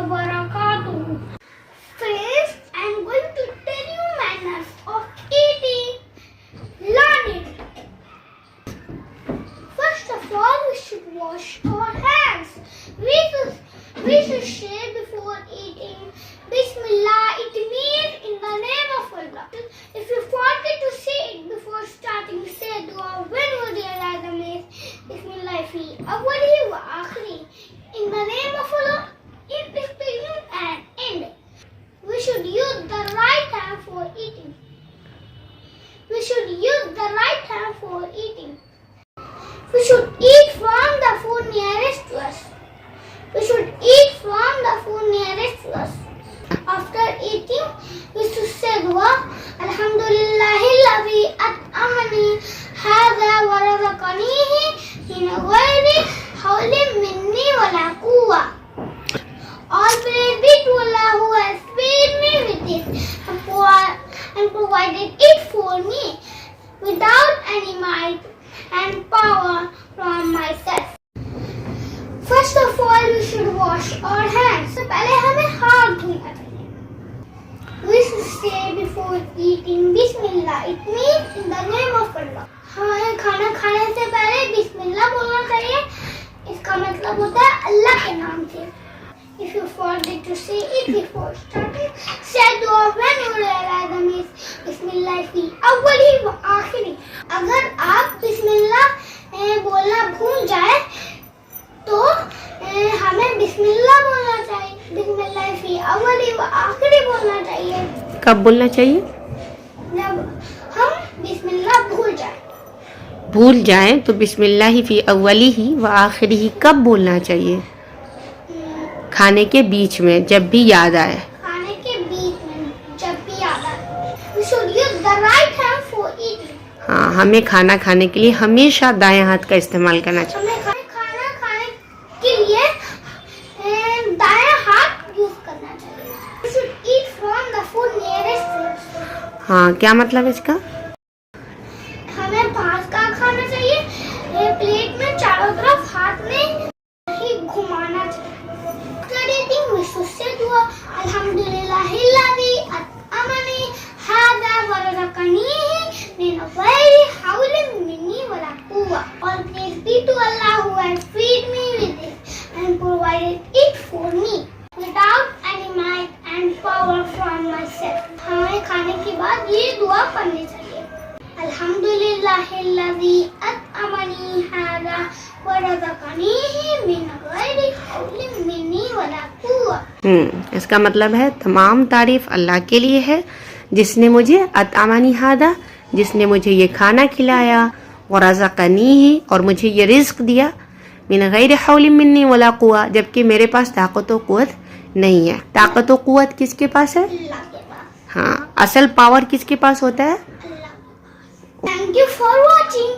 وبركاته. Friends, I am going to tell you manners of eating. Learn it. First of all, we should wash our hands. We should say before eating, Bismillah. It means in the name of Allah. If you forget to say it before starting, say dua when you realize the means. Bismillah fi awwalihi wa akhirihi. In the name of Allah, in this beginning and end. We should use the right hand for eating. We should use the right hand for eating. We should eat from the food nearest to us. We should eat from the food nearest to us. After eating, we should say dua. Alhamdulillahilladzi at'amani hadha wa razaqanihi min ghairi hawlin minni wala quwwa. All praise be to Allah who has fed me with this and provided it for me without any might and power from myself. First of all, we should wash our hands. So पहले हमें हाथ धोना चाहिए. We should say before eating Bismillah. It means in the name of Allah. हमें खाना खाने से पहले बिस्मिल्लाह बोलना चाहिए. इसका मतलब होता है अल्लाह के नाम से. If you forget to say it before starting, say dua when you realize the means. Bismillah fi awwalihi wa akhirihi. अगर आप बिस्मिल्लाह बोलना भूल जाए तो हमें बिस्मिल्लाह बोलना चाहिए. बिस्मिल्लाह फी अव्वली व आखिरी बोलना चाहिए. कब बोलना चाहिए? जब हम बिस्मिल्लाह भूल जाएं तो बिस्मिल्लाह फी अव्वली ही व आखिरी ही कब बोलना चाहिए? खाने के बीच में, जब भी याद आए. खाने के बीच में जब भी याद आए. We should use the right hand for eating. हाँ, हमें खाना खाने के लिए हमेशा दाएं हाथ का इस्तेमाल करना चाहिए. के लिए दायां हाथ यूज करना चाहिए. We should eat from the food nearest to us. हाँ, क्या मतलब इसका? हमें पास का खाना चाहिए. प्लेट में चारों तरफ हाथ में ही घुमाना चाहिए. After eating, we should say dua. Alhamdulillahilladzi at'amani hadha wa razaqanihi min ghairi hawlin minni wala quwwa. All praise be to Allah who has fed me with this and provided it for me without any might and power from myself. हमें खाने के बाद ये दुआ पढ़नी चाहिए. Alhamdulillahilladzi at'amani hadha wa razaqanihi min ghairi hawlin minni wala quwwa. इसका मतलब है तमाम तारीफ अल्लाह के लिए है जिसने मुझे अतअमानी हादा, जिसने मुझे ये खाना खिलाया, और रज़क़नीही, और मुझे ये रिज़्क़ दिया, मिन गैरि हौलिन मिन्नी वला कुव्वा, जबकि मेरे पास ताकत व कुव्वत नहीं है. ताकत व कुव्वत किसके पास है? अल्लाह के पास. हाँ, असल पावर किसके पास होता है? Thank you for watching.